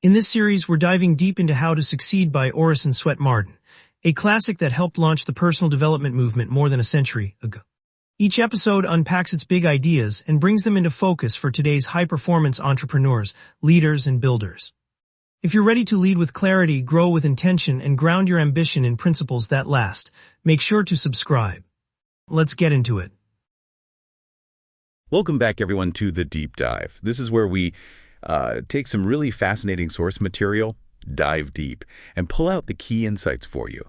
In this series, we're diving deep into How to Succeed by Orison Swett Marden, a classic that helped launch the personal development movement more than a century ago. Each episode unpacks its big ideas and brings them into focus for today's high-performance entrepreneurs, leaders, and builders. If you're ready to lead with clarity, grow with intention, and ground your ambition in principles that last, make sure to subscribe. Let's get into it. Welcome back, everyone, to The Deep Dive. This is where we take some really fascinating source material, dive deep, and pull out the key insights for you.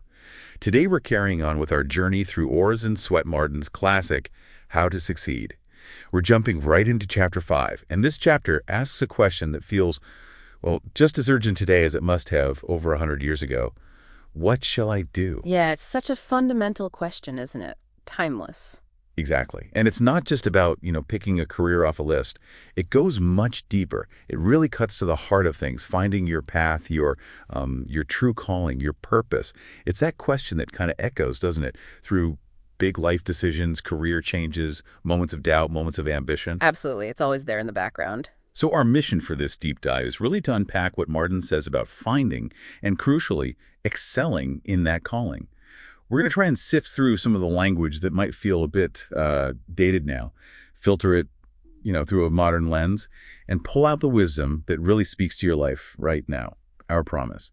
Today, we're carrying on with our journey through Orison Swett Marden's classic, How to Succeed. We're jumping right into Chapter 5, and this chapter asks a question that feels, well, just as urgent today as it must have over 100 years ago. What shall I do? Yeah, it's such a fundamental question, isn't it? Timeless. Exactly. And it's not just about, picking a career off a list. It goes much deeper. It really cuts to the heart of things, finding your path, your true calling, your purpose. It's that question that kind of echoes, doesn't it, through big life decisions, career changes, moments of doubt, moments of ambition. Absolutely. It's always there in the background. So our mission for this deep dive is really to unpack what Marden says about finding and, crucially, excelling in that calling. We're going to try and sift through some of the language that might feel a bit dated now, filter it, through a modern lens, and pull out the wisdom that really speaks to your life right now, our promise.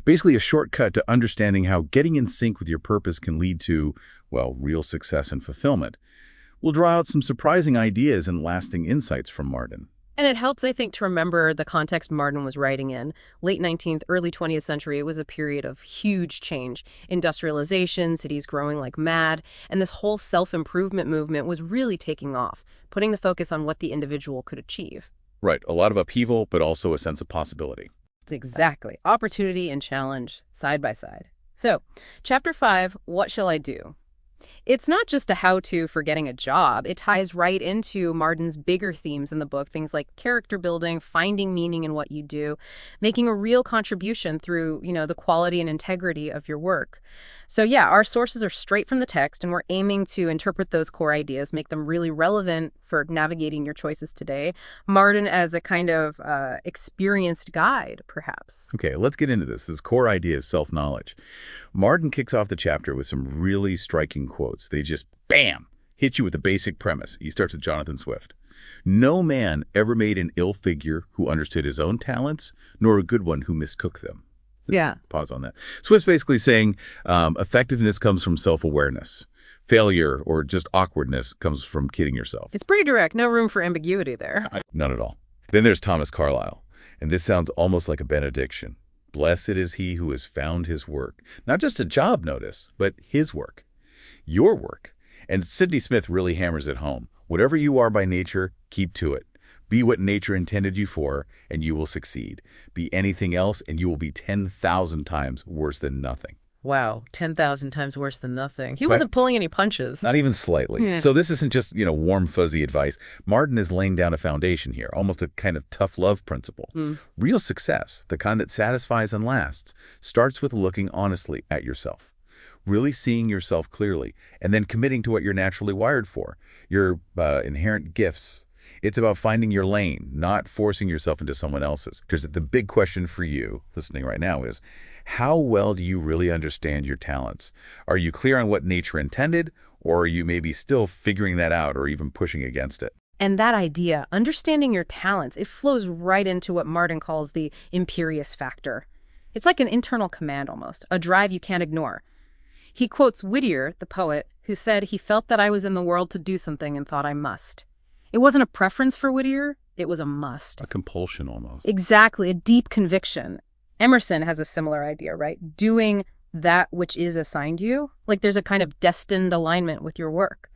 Basically, a shortcut to understanding how getting in sync with your purpose can lead to, well, real success and fulfillment. We'll draw out some surprising ideas and lasting insights from Marden. And it helps, I think, to remember the context Marden was writing in. Late 19th, early 20th century, it was a period of huge change. Industrialization, cities growing like mad, and this whole self-improvement movement was really taking off, putting the focus on what the individual could achieve. Right. A lot of upheaval, but also a sense of possibility. Exactly. Opportunity and challenge, side by side. So, Chapter 5, What Shall I Do? It's not just a how-to for getting a job. It ties right into Marden's bigger themes in the book, things like character building, finding meaning in what you do, making a real contribution through, the quality and integrity of your work. So yeah, our sources are straight from the text, and we're aiming to interpret those core ideas, make them really relevant for navigating your choices today. Marden as a kind of experienced guide, perhaps. Okay, let's get into this. This core idea is self-knowledge. Marden kicks off the chapter with some really striking quotes. They just, bam, hit you with the basic premise. He starts with Jonathan Swift. No man ever made an ill figure who understood his own talents, nor a good one who miscooked them. Pause on that. Swift's basically saying effectiveness comes from self-awareness. Failure or just awkwardness comes from kidding yourself. It's pretty direct. No room for ambiguity there. None at all. Then there's Thomas Carlyle. And this sounds almost like a benediction. Blessed is he who has found his work. Not just a job, notice, but his work. Your work. And Sidney Smith really hammers it home. Whatever you are by nature, keep to it. Be what nature intended you for, and you will succeed. Be anything else, and you will be 10,000 times worse than nothing. Wow, 10,000 times worse than nothing. He wasn't pulling any punches. Not even slightly. Yeah. So this isn't just, warm, fuzzy advice. Marden is laying down a foundation here, almost a kind of tough love principle. Real success, the kind that satisfies and lasts, starts with looking honestly at yourself. Really seeing yourself clearly, and then committing to what you're naturally wired for, your inherent gifts. It's about finding your lane, not forcing yourself into someone else's. Because the big question for you listening right now is, how well do you really understand your talents? Are you clear on what nature intended, or are you maybe still figuring that out or even pushing against it? And that idea, understanding your talents, it flows right into what Marden calls the imperious factor. It's like an internal command almost, a drive you can't ignore. He quotes Whittier, the poet, who said he felt that I was in the world to do something and thought I must. It wasn't a preference for Whittier, it was a must. A compulsion almost. Exactly, a deep conviction. Emerson has a similar idea, right? Doing that which is assigned you. Like there's a kind of destined alignment with your work.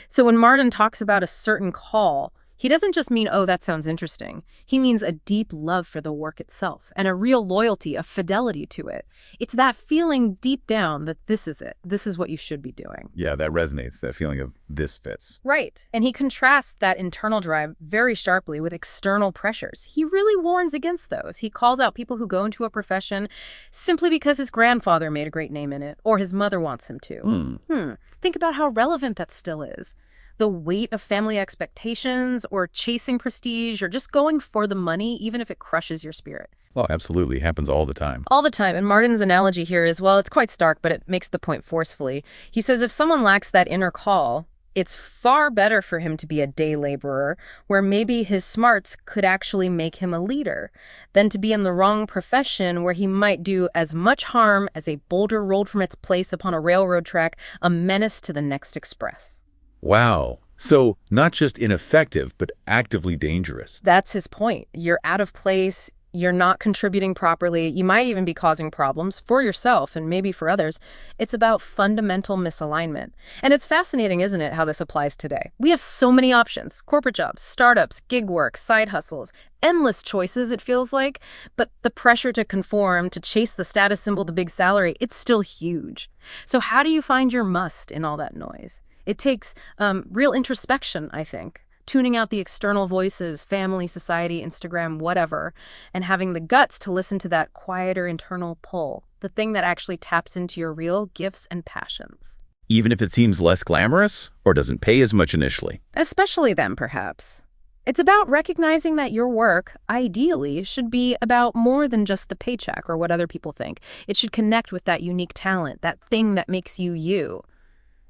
So when Marden talks about a certain call, he doesn't just mean, oh, that sounds interesting. He means a deep love for the work itself and a real loyalty, a fidelity to it. It's that feeling deep down that this is it. This is what you should be doing. Yeah, that resonates, that feeling of this fits. Right. And he contrasts that internal drive very sharply with external pressures. He really warns against those. He calls out people who go into a profession simply because his grandfather made a great name in it or his mother wants him to. Think about how relevant that still is. The weight of family expectations or chasing prestige or just going for the money, even if it crushes your spirit. Oh, absolutely. Happens all the time. All the time. And Marden's analogy here is, well, it's quite stark, but it makes the point forcefully. He says if someone lacks that inner call, it's far better for him to be a day laborer, where maybe his smarts could actually make him a leader, than to be in the wrong profession where he might do as much harm as a boulder rolled from its place upon a railroad track, a menace to the next express. Wow. So not just ineffective, but actively dangerous. That's his point. You're out of place. You're not contributing properly. You might even be causing problems for yourself and maybe for others. It's about fundamental misalignment. And it's fascinating, isn't it, how this applies today? We have so many options: corporate jobs, startups, gig work, side hustles, endless choices, it feels like. But the pressure to conform, to chase the status symbol, the big salary, it's still huge. So how do you find your must in all that noise? It takes real introspection, I think. Tuning out the external voices, family, society, Instagram, whatever, and having the guts to listen to that quieter internal pull, the thing that actually taps into your real gifts and passions. Even if it seems less glamorous or doesn't pay as much initially. Especially then, perhaps. It's about recognizing that your work, ideally, should be about more than just the paycheck or what other people think. It should connect with that unique talent, that thing that makes you you.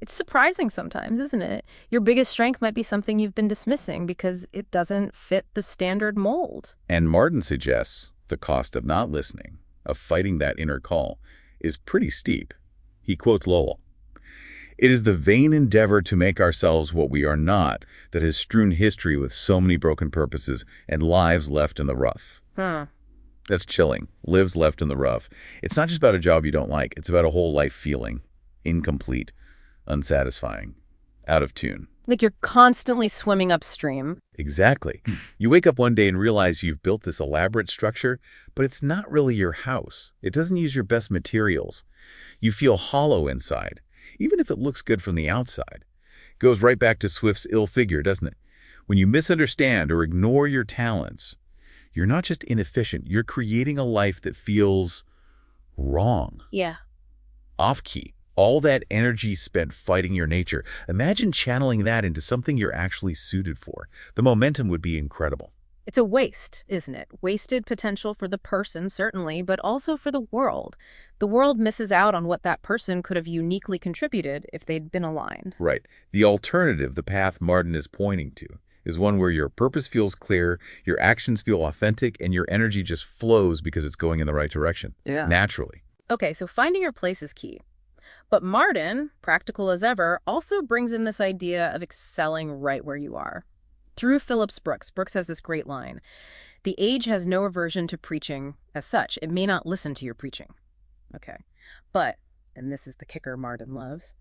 It's surprising sometimes, isn't it? Your biggest strength might be something you've been dismissing because it doesn't fit the standard mold. And Marden suggests the cost of not listening, of fighting that inner call, is pretty steep. He quotes Lowell. "It is the vain endeavor to make ourselves what we are not that has strewn history with so many broken purposes and lives left in the rough." That's chilling. Lives left in the rough. It's not just about a job you don't like. It's about a whole life feeling incomplete, unsatisfying, out of tune. Like you're constantly swimming upstream. Exactly. You wake up one day and realize you've built this elaborate structure, but it's not really your house. It doesn't use your best materials. You feel hollow inside, even if it looks good from the outside. Goes right back to Swift's ill figure, doesn't it? When you misunderstand or ignore your talents, you're not just inefficient, you're creating a life that feels wrong. Yeah. Off-key. All that energy spent fighting your nature. Imagine channeling that into something you're actually suited for. The momentum would be incredible. It's a waste, isn't it? Wasted potential for the person, certainly, but also for the world. The world misses out on what that person could have uniquely contributed if they'd been aligned. Right. The alternative, the path Marden is pointing to, is one where your purpose feels clear, your actions feel authentic, and your energy just flows because it's going in the right direction. Yeah. Naturally. Okay, so finding your place is key. But Marden, practical as ever, also brings in this idea of excelling right where you are. Through Phillips Brooks, Brooks has this great line: "The age has no aversion to preaching as such. It may not listen to your preaching." Okay. But, and this is the kicker Marden loves,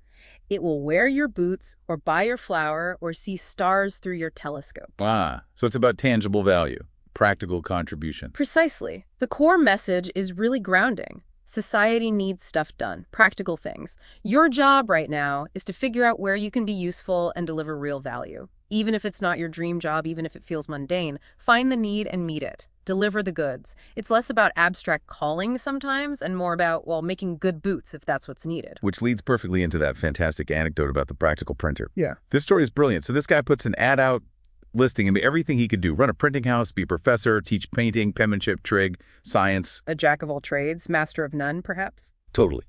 "it will wear your boots or buy your flour or see stars through your telescope." So it's about tangible value, practical contribution. Precisely. The core message is really grounding. Society needs stuff done, practical things. Your job right now is to figure out where you can be useful and deliver real value. Even if it's not your dream job, even if it feels mundane, find the need and meet it. Deliver the goods. It's less about abstract calling sometimes and more about, well, making good boots if that's what's needed. Which leads perfectly into that fantastic anecdote about the practical printer. Yeah. This story is brilliant. So this guy puts an ad out listing everything he could do: run a printing house, be a professor, teach painting, penmanship, trig, science. A jack of all trades, master of none, perhaps? Totally.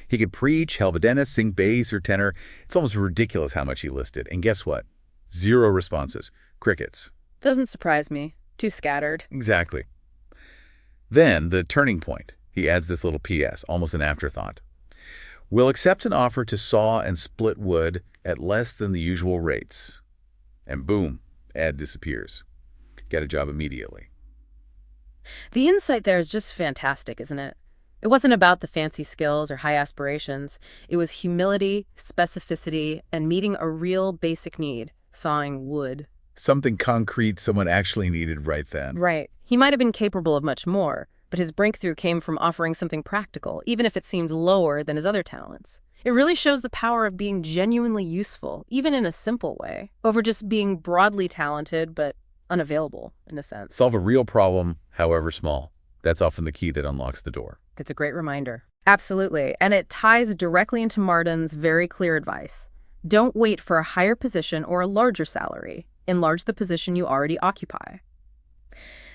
He could preach, help a dentist, sing bass or tenor. It's almost ridiculous how much he listed. And guess what? 0 responses. Crickets. Doesn't surprise me. Too scattered. Exactly. Then, the turning point. He adds this little PS, almost an afterthought. "We'll accept an offer to saw and split wood at less than the usual rates." And boom, ad disappears. Get a job immediately. The insight there is just fantastic, isn't it? It wasn't about the fancy skills or high aspirations. It was humility, specificity, and meeting a real basic need: sawing wood. Something concrete someone actually needed right then. Right. He might have been capable of much more, but his breakthrough came from offering something practical, even if it seemed lower than his other talents. It really shows the power of being genuinely useful, even in a simple way, over just being broadly talented but unavailable, in a sense. Solve a real problem, however small. That's often the key that unlocks the door. It's a great reminder. Absolutely. And it ties directly into Marden's very clear advice. Don't wait for a higher position or a larger salary. Enlarge the position you already occupy.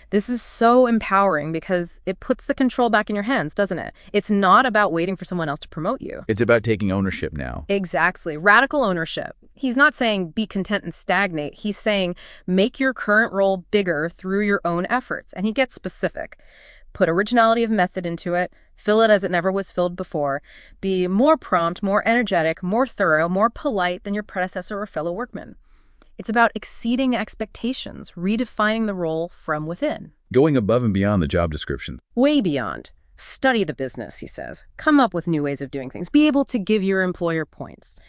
This is so empowering because it puts the control back in your hands, doesn't it? It's not about waiting for someone else to promote you. It's about taking ownership now. Exactly. Radical ownership. He's not saying be content and stagnate. He's saying make your current role bigger through your own efforts. And he gets specific. Put originality of method into it. Fill it as it never was filled before. Be more prompt, more energetic, more thorough, more polite than your predecessor or fellow workman. It's about exceeding expectations, redefining the role from within. Going above and beyond the job description. Way beyond. Study the business, he says. Come up with new ways of doing things. Be able to give your employer points.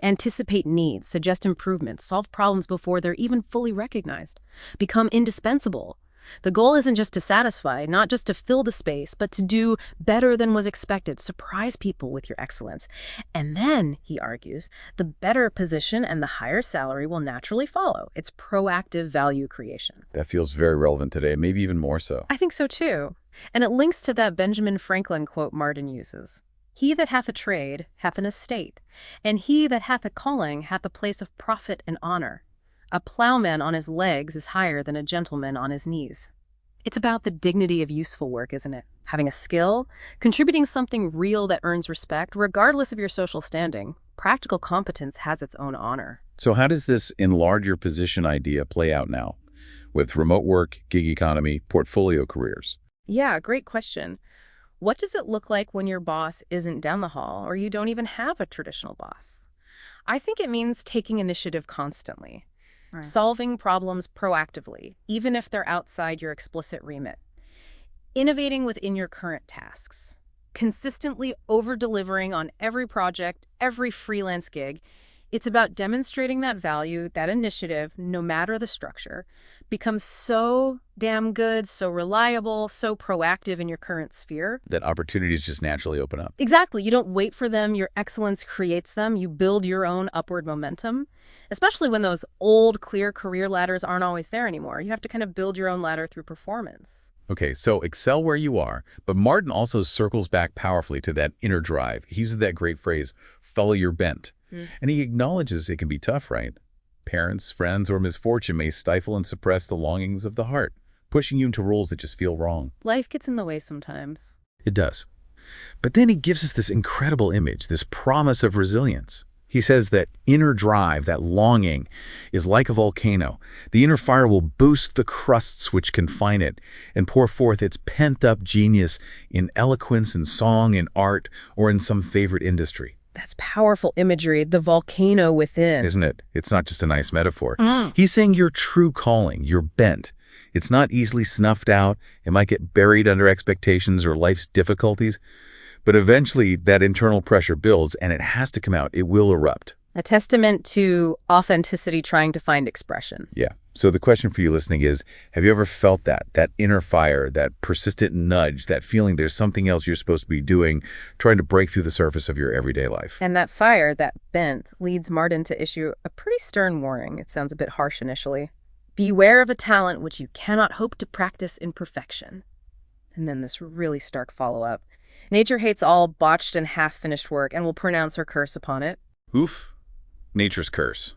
Anticipate needs, suggest improvements, solve problems before they're even fully recognized. Become indispensable. The goal isn't just to satisfy, not just to fill the space, but to do better than was expected. Surprise people with your excellence. And then, he argues, the better position and the higher salary will naturally follow. It's proactive value creation. That feels very relevant today, maybe even more so. I think so too. And it links to that Benjamin Franklin quote Marden uses. He that hath a trade hath an estate, and he that hath a calling hath a place of profit and honor. A plowman on his legs is higher than a gentleman on his knees. It's about the dignity of useful work, isn't it? Having a skill, contributing something real that earns respect, regardless of your social standing. Practical competence has its own honor. So how does this enlarge your position idea play out now? With remote work, gig economy, portfolio careers? Yeah, great question. What does it look like when your boss isn't down the hall or you don't even have a traditional boss? I think it means taking initiative constantly. Right. Solving problems proactively, even if they're outside your explicit remit. Innovating within your current tasks. Consistently over-delivering on every project, every freelance gig. It's about demonstrating that value, that initiative, no matter the structure, becomes so damn good, so reliable, so proactive in your current sphere. That opportunities just naturally open up. Exactly. You don't wait for them. Your excellence creates them. You build your own upward momentum, especially when those old, clear career ladders aren't always there anymore. You have to kind of build your own ladder through performance. Okay, so excel where you are, but Marden also circles back powerfully to that inner drive. He uses that great phrase, follow your bent. And he acknowledges it can be tough, right? Parents, friends, or misfortune may stifle and suppress the longings of the heart, pushing you into roles that just feel wrong. Life gets in the way sometimes. It does. But then he gives us this incredible image, this promise of resilience. He says that inner drive, that longing, is like a volcano. The inner fire will boost the crusts which confine it and pour forth its pent-up genius in eloquence and song and art or in some favorite industry. That's powerful imagery, the volcano within. Isn't it? It's not just a nice metaphor. He's saying your true calling, your bent. It's not easily snuffed out. It might get buried under expectations or life's difficulties. But eventually that internal pressure builds and it has to come out. It will erupt. A testament to authenticity trying to find expression. Yeah. So the question for you listening is, have you ever felt that inner fire, that persistent nudge, that feeling there's something else you're supposed to be doing, trying to break through the surface of your everyday life? And that fire, that bent, leads Marden to issue a pretty stern warning. It sounds a bit harsh initially. Beware of a talent which you cannot hope to practice in perfection. And then this really stark follow-up. Nature hates all botched and half-finished work and will pronounce her curse upon it. Oof. Nature's curse.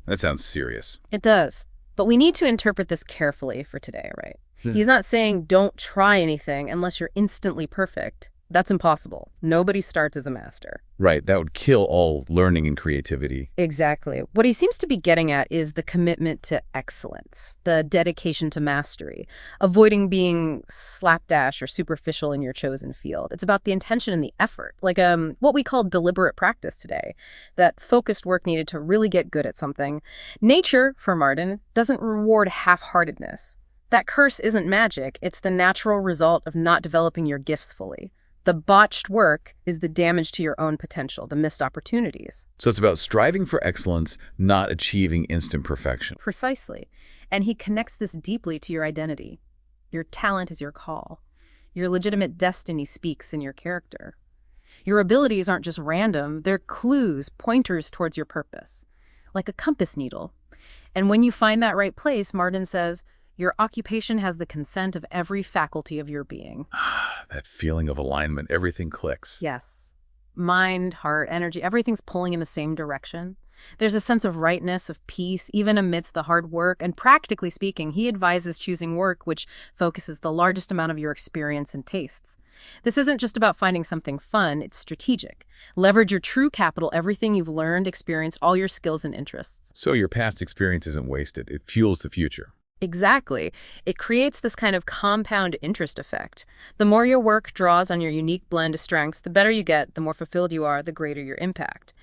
That sounds serious. It does. But we need to interpret this carefully for today, right? He's not saying don't try anything unless you're instantly perfect. That's impossible. Nobody starts as a master. Right. That would kill all learning and creativity. Exactly. What he seems to be getting at is the commitment to excellence, the dedication to mastery, avoiding being slapdash or superficial in your chosen field. It's about the intention and the effort, like what we call deliberate practice today, that focused work needed to really get good at something. Nature, for Marden, doesn't reward half-heartedness. That curse isn't magic. It's the natural result of not developing your gifts fully. The botched work is the damage to your own potential, the missed opportunities. So it's about striving for excellence, not achieving instant perfection. Precisely. And he connects this deeply to your identity. Your talent is your call. Your legitimate destiny speaks in your character. Your abilities aren't just random, they're clues, pointers towards your purpose, like a compass needle. And when you find that right place, Marden says, your occupation has the consent of every faculty of your being. That feeling of alignment, everything clicks. Yes. Mind, heart, energy, everything's pulling in the same direction. There's a sense of rightness, of peace, even amidst the hard work, and practically speaking, he advises choosing work which focuses the largest amount of your experience and tastes. This isn't just about finding something fun, it's strategic. Leverage your true capital, everything you've learned, experienced, all your skills and interests. So your past experience isn't wasted. It fuels the future. Exactly. It creates this kind of compound interest effect. The more your work draws on your unique blend of strengths, the better you get, the more fulfilled you are, the greater your impact.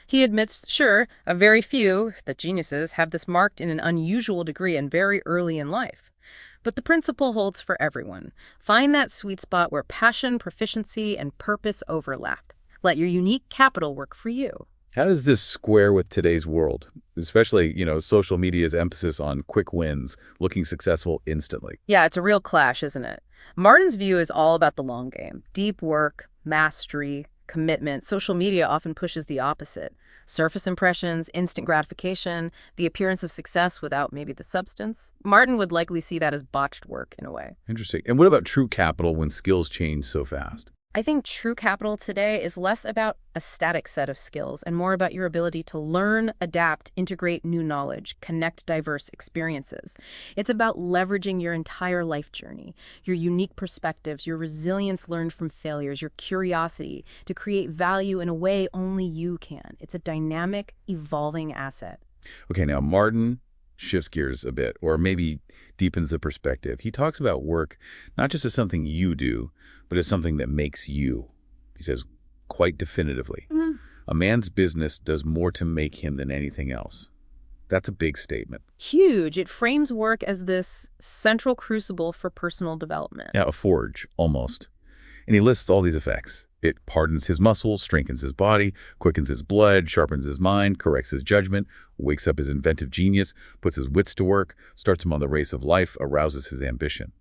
He admits, sure, a very few, the geniuses, have this marked in an unusual degree and very early in life. But the principle holds for everyone. Find that sweet spot where passion, proficiency, and purpose overlap. Let your unique capital work for you. How does this square with today's world? Especially, social media's emphasis on quick wins, looking successful instantly. Yeah, it's a real clash, isn't it? Marden's view is all about the long game. Deep work, mastery, commitment. Social media often pushes the opposite. Surface impressions, instant gratification, the appearance of success without maybe the substance. Marden would likely see that as botched work in a way. Interesting. And what about true capital when skills change so fast? I think true capital today is less about a static set of skills and more about your ability to learn, adapt, integrate new knowledge, connect diverse experiences. It's about leveraging your entire life journey, your unique perspectives, your resilience learned from failures, your curiosity to create value in a way only you can. It's a dynamic, evolving asset. Okay, now Marden shifts gears a bit, or maybe deepens the perspective. He talks about work not just as something you do, but as something that makes you. He says quite definitively, a man's business does more to make him than anything else. That's a big statement. Huge. It frames work as this central crucible for personal development. Yeah, a forge, almost. And he lists all these effects. It hardens his muscles, strengthens his body, quickens his blood, sharpens his mind, corrects his judgment, wakes up his inventive genius, puts his wits to work, starts him on the race of life, arouses his ambition.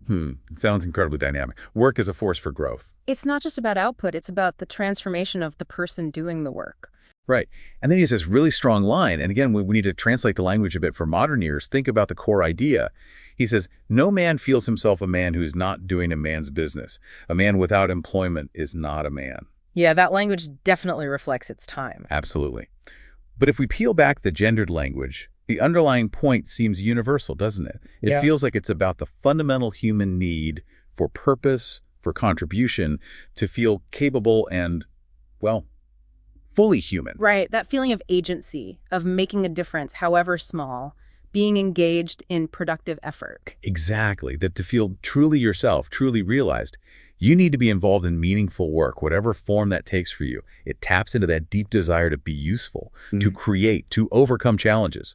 It sounds incredibly dynamic. Work is a force for growth. It's not just about output, it's about the transformation of the person doing the work. Right. And then he has this really strong line. And again, we need to translate the language a bit for modern ears. Think about the core idea. He says, no man feels himself a man who's not doing a man's business. A man without employment is not a man. Yeah, that language definitely reflects its time. Absolutely. But if we peel back the gendered language, the underlying point seems universal, doesn't it? It feels like it's about the fundamental human need for purpose, for contribution, to feel capable and, well, fully human. Right, that feeling of agency, of making a difference, however small, being engaged in productive effort. Exactly, that to feel truly yourself, truly realized, you need to be involved in meaningful work, whatever form that takes for you. It taps into that deep desire to be useful, to create, to overcome challenges.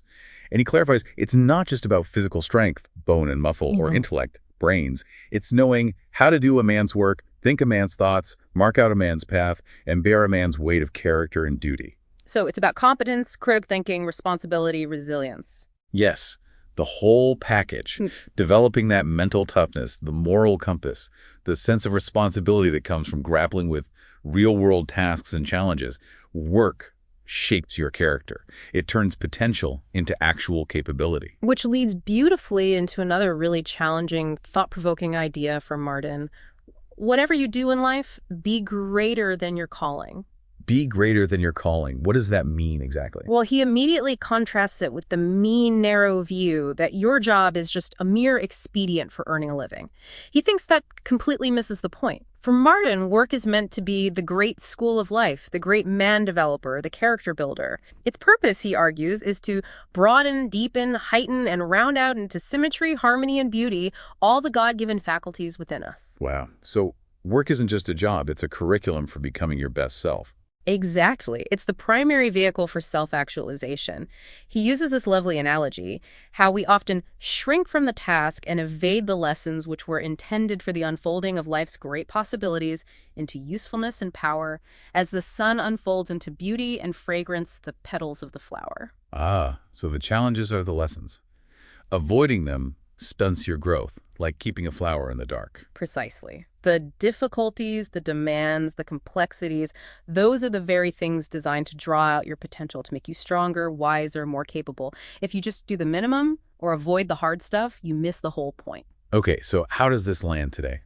And he clarifies, it's not just about physical strength, bone and muscle, or intellect, brains. It's knowing how to do a man's work, think a man's thoughts, mark out a man's path, and bear a man's weight of character and duty. So it's about competence, critical thinking, responsibility, resilience. Yes, the whole package. Developing that mental toughness, the moral compass, the sense of responsibility that comes from grappling with real-world tasks and challenges. Work shapes your character. It turns potential into actual capability. Which leads beautifully into another really challenging, thought-provoking idea from Marden. Whatever you do in life, be greater than your calling. Be greater than your calling. What does that mean exactly? Well, he immediately contrasts it with the mean, narrow view that your job is just a mere expedient for earning a living. He thinks that completely misses the point. For Marden, work is meant to be the great school of life, the great man developer, the character builder. Its purpose, he argues, is to broaden, deepen, heighten, and round out into symmetry, harmony, and beauty all the God-given faculties within us. Wow. So work isn't just a job, it's a curriculum for becoming your best self. Exactly. It's the primary vehicle for self-actualization. He uses this lovely analogy, how we often shrink from the task and evade the lessons which were intended for the unfolding of life's great possibilities into usefulness and power, as the sun unfolds into beauty and fragrance the petals of the flower. Ah, so the challenges are the lessons. Avoiding them stunts your growth, like keeping a flower in the dark. Precisely. The difficulties, the demands, the complexities, those are the very things designed to draw out your potential, to make you stronger, wiser, more capable. If you just do the minimum or avoid the hard stuff, you miss the whole point. Okay, so how does this land today?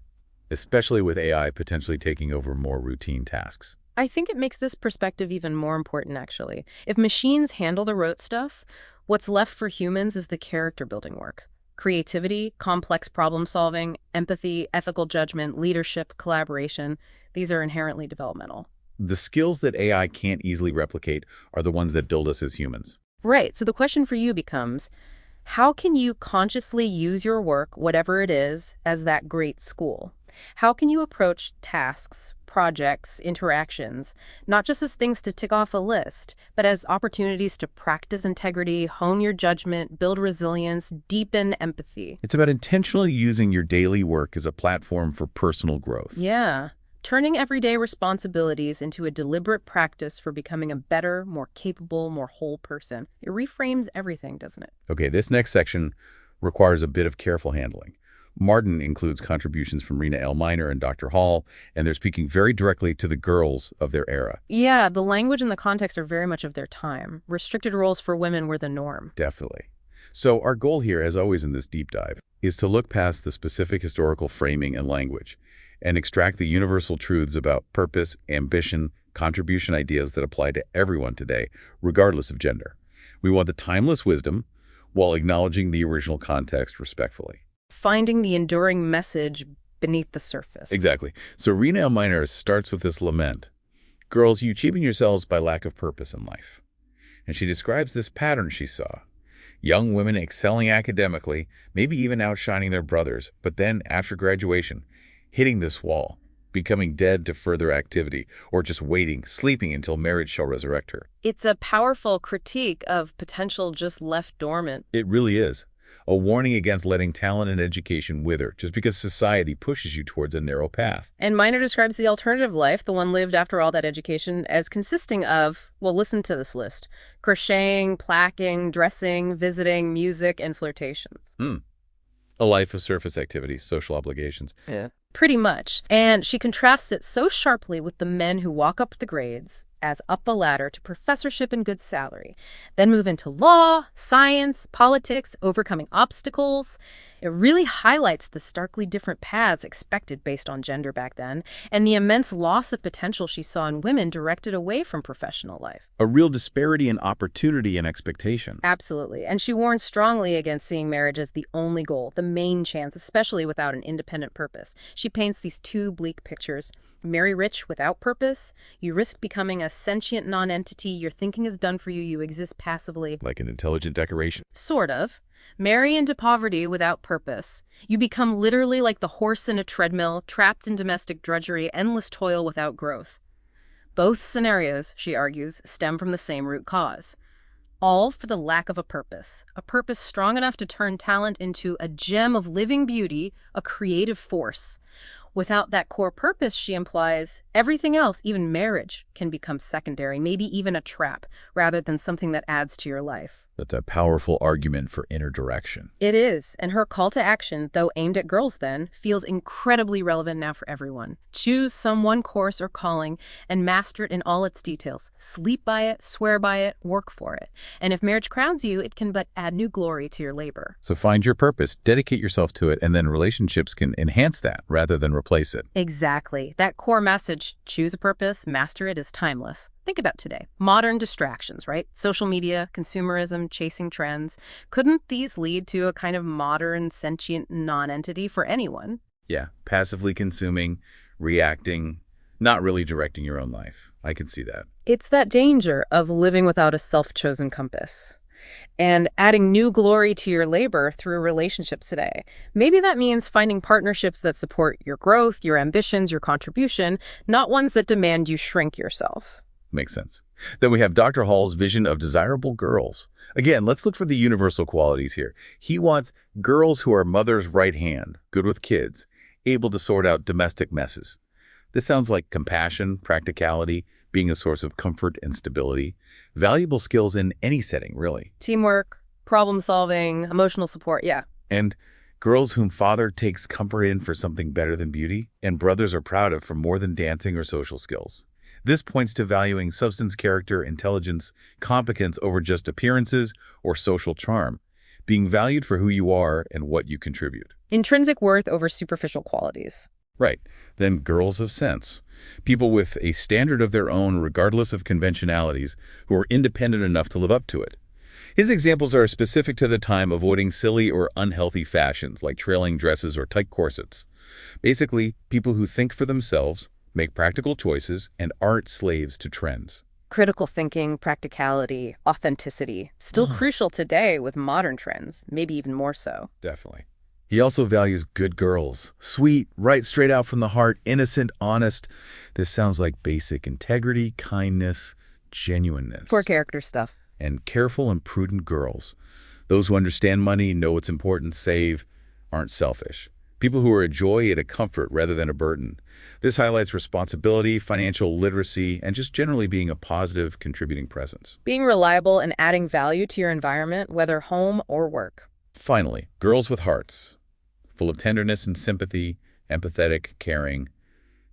Especially with AI potentially taking over more routine tasks. I think it makes this perspective even more important, actually. If machines handle the rote stuff, what's left for humans is the character-building work. Creativity, complex problem-solving, empathy, ethical judgment, leadership, collaboration, these are inherently developmental. The skills that AI can't easily replicate are the ones that build us as humans. Right, so the question for you becomes, how can you consciously use your work, whatever it is, as that great school? How can you approach tasks, projects, interactions, not just as things to tick off a list, but as opportunities to practice integrity, hone your judgment, build resilience, deepen empathy? It's about intentionally using your daily work as a platform for personal growth. Yeah. Turning everyday responsibilities into a deliberate practice for becoming a better, more capable, more whole person. It reframes everything, doesn't it? Okay, this next section requires a bit of careful handling. Marden includes contributions from Rena L. Miner and Dr. Hall, and they're speaking very directly to the girls of their era. Yeah, the language and the context are very much of their time. Restricted roles for women were the norm. Definitely. So our goal here, as always in this deep dive, is to look past the specific historical framing and language and extract the universal truths about purpose, ambition, contribution ideas that apply to everyone today, regardless of gender. We want the timeless wisdom while acknowledging the original context respectfully. Finding the enduring message beneath the surface. Exactly. So Rena L. Miner starts with this lament. Girls, you cheapen yourselves by lack of purpose in life. And she describes this pattern she saw. Young women excelling academically, maybe even outshining their brothers, but then, after graduation, hitting this wall, becoming dead to further activity, or just waiting, sleeping until marriage shall resurrect her. It's a powerful critique of potential just left dormant. It really is. A warning against letting talent and education wither just because society pushes you towards a narrow path. And Miner describes the alternative life, the one lived after all that education, as consisting of, well, listen to this list: crocheting, placking, dressing, visiting, music, and flirtations. A life of surface activities, social obligations. Yeah. Pretty much. And she contrasts it so sharply with the men who walk up the grades as up a ladder to professorship and good salary, then move into law, science, politics, overcoming obstacles. It really highlights the starkly different paths expected based on gender back then, and the immense loss of potential she saw in women directed away from professional life. A real disparity in opportunity and expectation. Absolutely. And she warns strongly against seeing marriage as the only goal, the main chance, especially without an independent purpose. She paints these two bleak pictures. Marry rich without purpose, you risk becoming a sentient non-entity. Your thinking is done for you. You exist passively. Like an intelligent decoration. Sort of. Marry into poverty without purpose. You become literally like the horse in a treadmill, trapped in domestic drudgery, endless toil without growth. Both scenarios, she argues, stem from the same root cause. All for the lack of a purpose strong enough to turn talent into a gem of living beauty, a creative force. Without that core purpose, she implies, everything else, even marriage, can become secondary, maybe even a trap, rather than something that adds to your life. That's a powerful argument for inner direction. It is, and her call to action, though aimed at girls then, feels incredibly relevant now for everyone. Choose some one course or calling and master it in all its details. Sleep by it, swear by it, work for it. And if marriage crowns you, it can but add new glory to your labor. So find your purpose, dedicate yourself to it, and then relationships can enhance that rather than replace it. Exactly. That core message, choose a purpose, master it, is timeless. Think about today. Modern distractions, right? Social media, consumerism, chasing trends. Couldn't these lead to a kind of modern, sentient non-entity for anyone? Yeah, passively consuming, reacting, not really directing your own life. I can see that. It's that danger of living without a self-chosen compass and adding new glory to your labor through relationships today. Maybe that means finding partnerships that support your growth, your ambitions, your contribution, not ones that demand you shrink yourself. Makes sense. Then we have Dr. Hall's vision of desirable girls. Again, let's look for the universal qualities here. He wants girls who are mother's right hand, good with kids, able to sort out domestic messes. This sounds like compassion, practicality, being a source of comfort and stability. Valuable skills in any setting, really. Teamwork, problem solving, emotional support, yeah. And girls whom father takes comfort in for something better than beauty, and brothers are proud of for more than dancing or social skills. This points to valuing substance, character, intelligence, competence over just appearances or social charm, being valued for who you are and what you contribute. Intrinsic worth over superficial qualities. Right. Then girls of sense. People with a standard of their own regardless of conventionalities, who are independent enough to live up to it. His examples are specific to the time, avoiding silly or unhealthy fashions like trailing dresses or tight corsets. Basically, people who think for themselves, make practical choices, and aren't slaves to trends. Critical thinking, practicality, authenticity, still crucial today with modern trends, maybe even more so. Definitely. He also values good girls. Sweet, right straight out from the heart, innocent, honest. This sounds like basic integrity, kindness, genuineness. Poor character stuff. And careful and prudent girls. Those who understand money, know what's important, save, aren't selfish. People who are a joy and a comfort rather than a burden. This highlights responsibility, financial literacy, and just generally being a positive, contributing presence. Being reliable and adding value to your environment, whether home or work. Finally, girls with hearts. Full of tenderness and sympathy, empathetic, caring,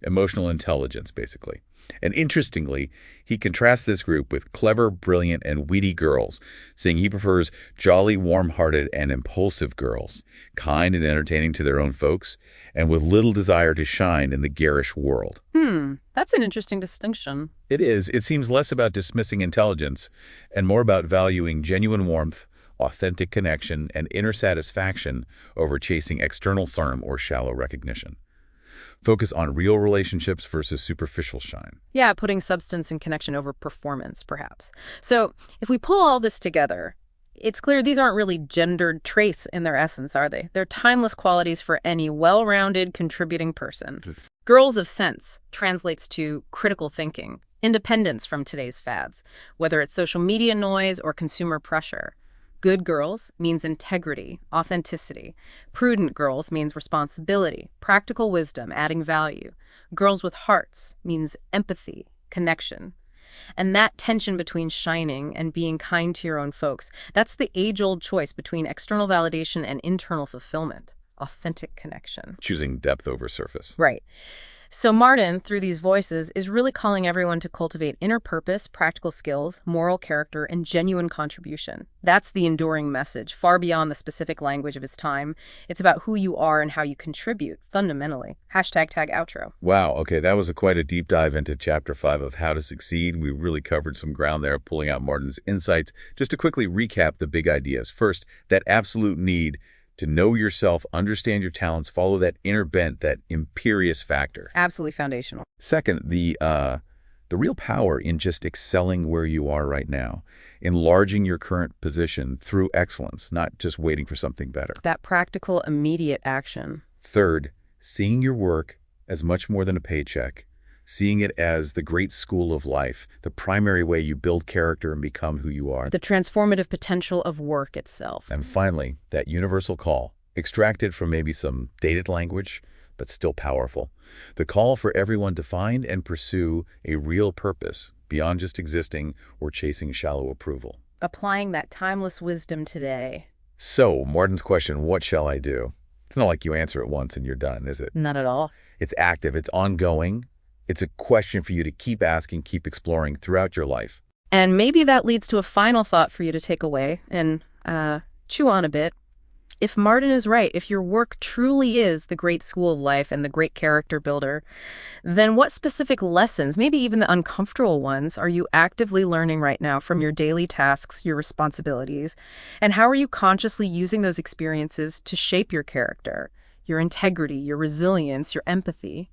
emotional intelligence, basically. And interestingly, he contrasts this group with clever, brilliant, and witty girls, saying he prefers jolly, warm-hearted, and impulsive girls, kind and entertaining to their own folks, and with little desire to shine in the garish world. That's an interesting distinction. It is. It seems less about dismissing intelligence and more about valuing genuine warmth, authentic connection, and inner satisfaction over chasing external charm or shallow recognition. Focus on real relationships versus superficial shine. Yeah, putting substance and connection over performance, perhaps. So if we pull all this together, it's clear these aren't really gendered traits in their essence, are they? They're timeless qualities for any well-rounded, contributing person. Girls of sense translates to critical thinking, independence from today's fads, whether it's social media noise or consumer pressure. Good girls means integrity, authenticity. Prudent girls means responsibility, practical wisdom, adding value. Girls with hearts means empathy, connection. And that tension between shining and being kind to your own folks, that's the age-old choice between external validation and internal fulfillment, authentic connection. Choosing depth over surface. Right. So Marden, through these voices, is really calling everyone to cultivate inner purpose, practical skills, moral character, and genuine contribution. That's the enduring message, far beyond the specific language of his time. It's about who you are and how you contribute, fundamentally. #tag outro. Wow, okay, that was quite a deep dive into Chapter 5 of How to Succeed. We really covered some ground there, pulling out Marden's insights. Just to quickly recap the big ideas. First, that absolute need to know yourself, understand your talents, follow that inner bent, that imperious factor. Absolutely foundational. Second, the real power in just excelling where you are right now, enlarging your current position through excellence, not just waiting for something better. That practical, immediate action. Third, seeing your work as much more than a paycheck, seeing it as the great school of life, the primary way you build character and become who you are. The transformative potential of work itself. And finally, that universal call, extracted from maybe some dated language, but still powerful. The call for everyone to find and pursue a real purpose beyond just existing or chasing shallow approval. Applying that timeless wisdom today. So, Marden's question, what shall I do? It's not like you answer it once and you're done, is it? Not at all. It's active, it's ongoing. It's a question for you to keep asking, keep exploring throughout your life. And maybe that leads to a final thought for you to take away and chew on a bit. If Marden is right, if your work truly is the great school of life and the great character builder, then what specific lessons, maybe even the uncomfortable ones, are you actively learning right now from your daily tasks, your responsibilities? And how are you consciously using those experiences to shape your character, your integrity, your resilience, your empathy?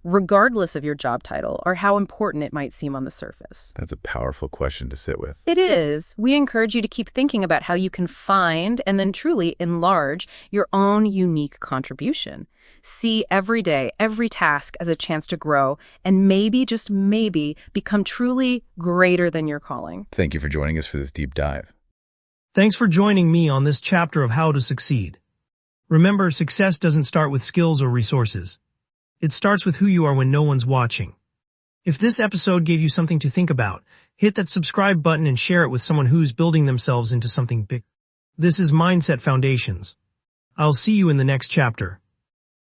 Regardless of your job title or how important it might seem on the surface. That's a powerful question to sit with. It is. We encourage you to keep thinking about how you can find and then truly enlarge your own unique contribution. See every day, every task as a chance to grow and maybe, just maybe, become truly greater than your calling. Thank you for joining us for this deep dive. Thanks for joining me on this chapter of How to Succeed. Remember, success doesn't start with skills or resources. It starts with who you are when no one's watching. If this episode gave you something to think about, hit that subscribe button and share it with someone who's building themselves into something big. This is Mindset Foundations. I'll see you in the next chapter.